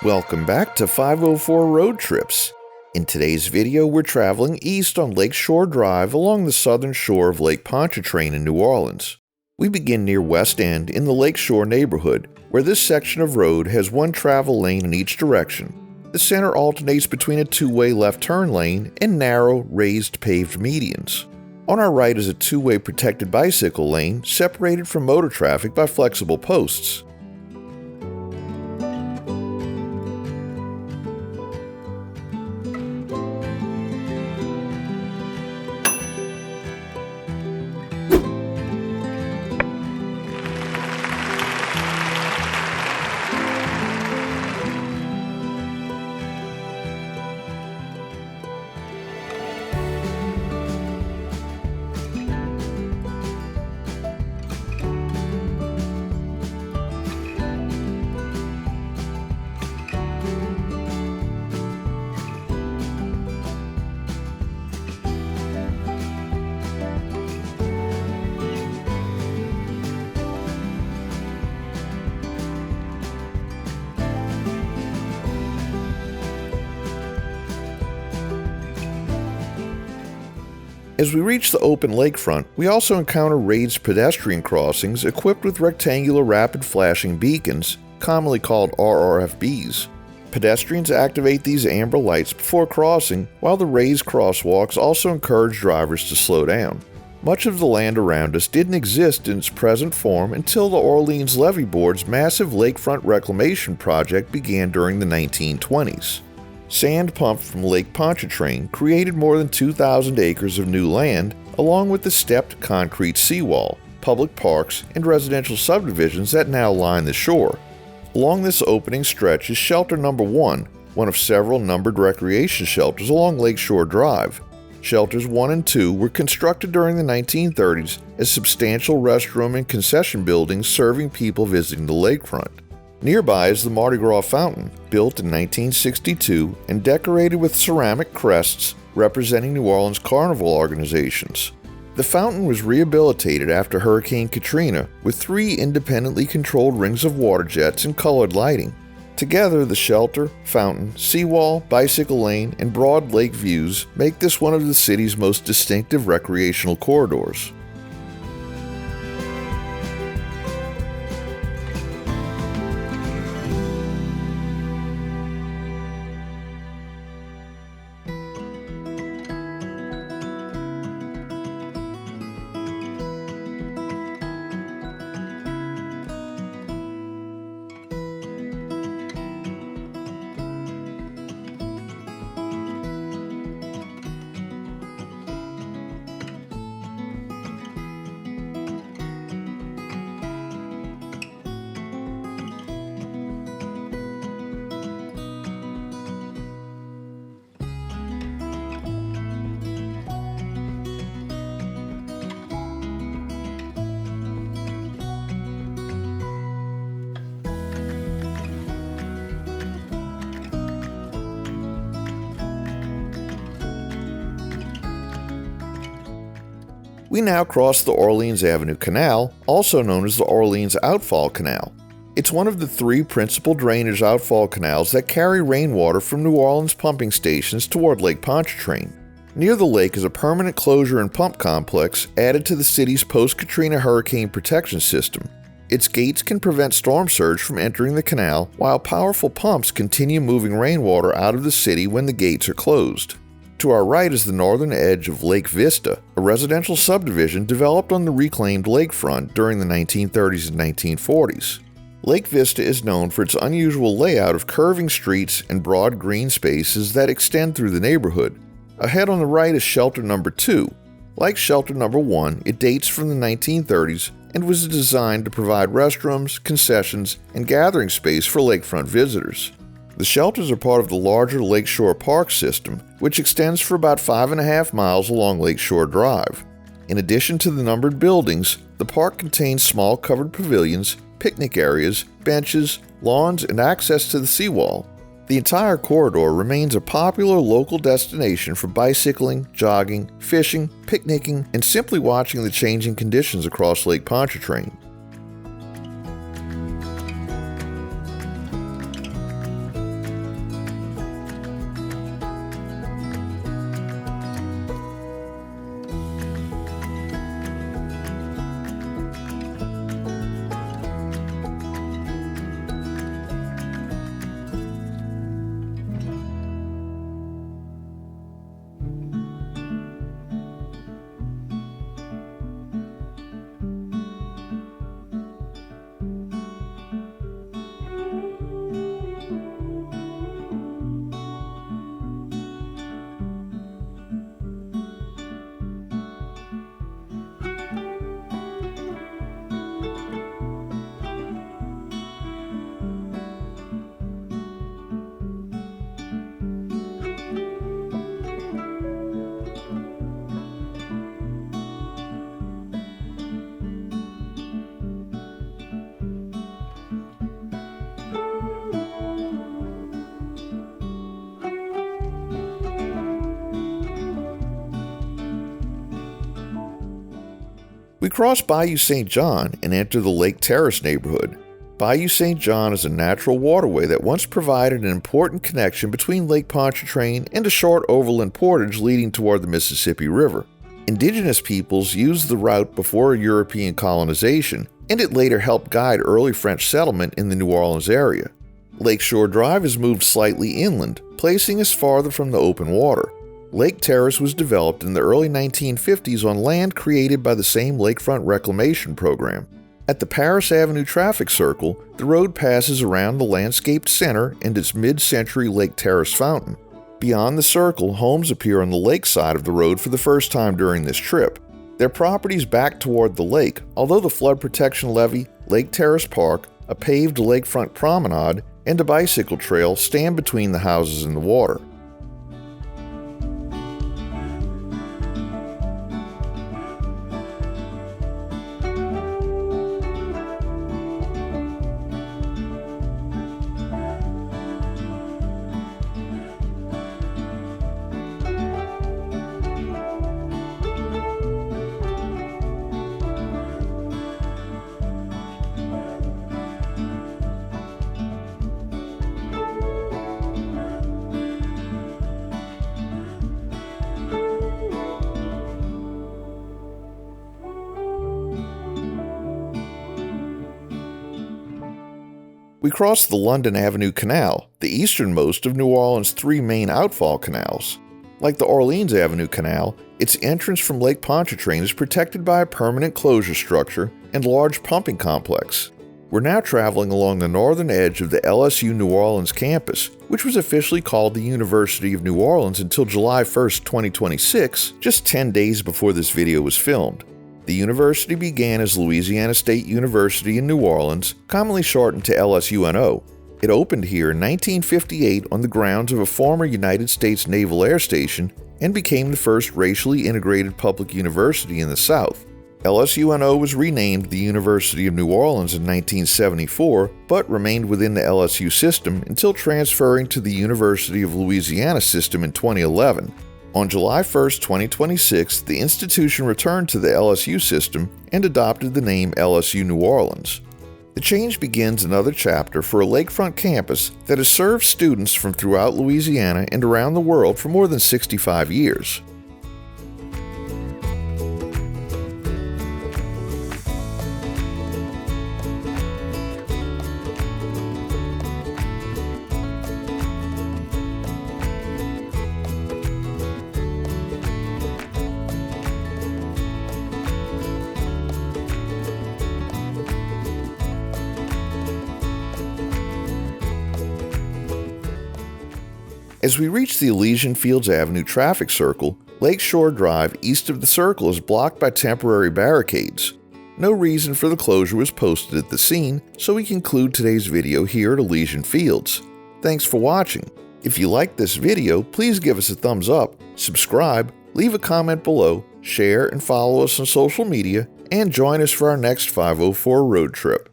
Welcome back to 504 Road Trips. In today's video, we're traveling east on Lakeshore Drive along the southern shore of Lake Pontchartrain in New Orleans. We begin near West End in the Lakeshore neighborhood, where this section of road has one travel lane in each direction. The center alternates between a two-way left turn lane and narrow, raised paved medians. On our right is a two-way protected bicycle lane separated from motor traffic by flexible posts. As we reach the open lakefront, we also encounter raised pedestrian crossings equipped with rectangular rapid flashing beacons, commonly called RRFBs. Pedestrians activate these amber lights before crossing, while the raised crosswalks also encourage drivers to slow down. Much of the land around us didn't exist in its present form until the Orleans Levee Board's massive lakefront reclamation project began during the 1920s. Sand pumped from Lake Pontchartrain created more than 2,000 acres of new land, along with the stepped concrete seawall, public parks, and residential subdivisions that now line the shore. Along this opening stretch is Shelter No. 1, one of several numbered recreation shelters along Lakeshore Drive. Shelters 1 and 2 were constructed during the 1930s as substantial restroom and concession buildings serving people visiting the lakefront. Nearby is the Mardi Gras Fountain, built in 1962 and decorated with ceramic crests representing New Orleans carnival organizations. The fountain was rehabilitated after Hurricane Katrina with 3 independently controlled rings of water jets and colored lighting. Together, the shelter, fountain, seawall, bicycle lane, and broad lake views make this one of the city's most distinctive recreational corridors. We now cross the Orleans Avenue Canal, also known as the Orleans Outfall Canal. It's one of the 3 principal drainage outfall canals that carry rainwater from New Orleans pumping stations toward Lake Pontchartrain. Near the lake is a permanent closure and pump complex added to the city's post-Katrina hurricane protection system. Its gates can prevent storm surge from entering the canal, while powerful pumps continue moving rainwater out of the city when the gates are closed. To our right is the northern edge of Lake Vista, a residential subdivision developed on the reclaimed lakefront during the 1930s and 1940s. Lake Vista is known for its unusual layout of curving streets and broad green spaces that extend through the neighborhood. Ahead on the right is Shelter No. 2. Like Shelter No. 1, it dates from the 1930s and was designed to provide restrooms, concessions, and gathering space for lakefront visitors. The shelters are part of the larger Lakeshore Park system, which extends for about 5.5 miles along Lakeshore Drive. In addition to the numbered buildings, the park contains small covered pavilions, picnic areas, benches, lawns, and access to the seawall. The entire corridor remains a popular local destination for bicycling, jogging, fishing, picnicking, and simply watching the changing conditions across Lake Pontchartrain. We cross Bayou St. John and enter the Lake Terrace neighborhood. Bayou St. John is a natural waterway that once provided an important connection between Lake Pontchartrain and a short overland portage leading toward the Mississippi River. Indigenous peoples used the route before European colonization, and it later helped guide early French settlement in the New Orleans area. Lakeshore Drive has moved slightly inland, placing us farther from the open water. Lake Terrace was developed in the early 1950s on land created by the same lakefront reclamation program. At the Perez Avenue traffic circle, the road passes around the landscaped center and its mid-century Lake Terrace fountain. Beyond the circle, homes appear on the lake side of the road for the first time during this trip. Their properties back toward the lake, although the flood protection levee, Lake Terrace Park, a paved lakefront promenade, and a bicycle trail stand between the houses and the water. We cross the London Avenue Canal, the easternmost of New Orleans' three main outfall canals. Like the Orleans Avenue Canal, its entrance from Lake Pontchartrain is protected by a permanent closure structure and large pumping complex. We're now traveling along the northern edge of the LSU New Orleans campus, which was officially called the University of New Orleans until July 1, 2026, just 10 days before this video was filmed. The university began as Louisiana State University in New Orleans, commonly shortened to LSUNO. It opened here in 1958 on the grounds of a former United States Naval Air Station and became the first racially integrated public university in the South. LSUNO was renamed the University of New Orleans in 1974, but remained within the LSU system until transferring to the University of Louisiana system in 2011. On July 1, 2026, the institution returned to the LSU system and adopted the name LSU New Orleans. The change begins another chapter for a lakefront campus that has served students from throughout Louisiana and around the world for more than 65 years. As we reach the Elysian Fields Avenue traffic circle, Lakeshore Drive east of the circle is blocked by temporary barricades. No reason for the closure was posted at the scene, so we conclude today's video here at Elysian Fields. Thanks for watching. If you liked this video, please give us a thumbs up, subscribe, leave a comment below, share and follow us on social media, and join us for our next 504 road trip.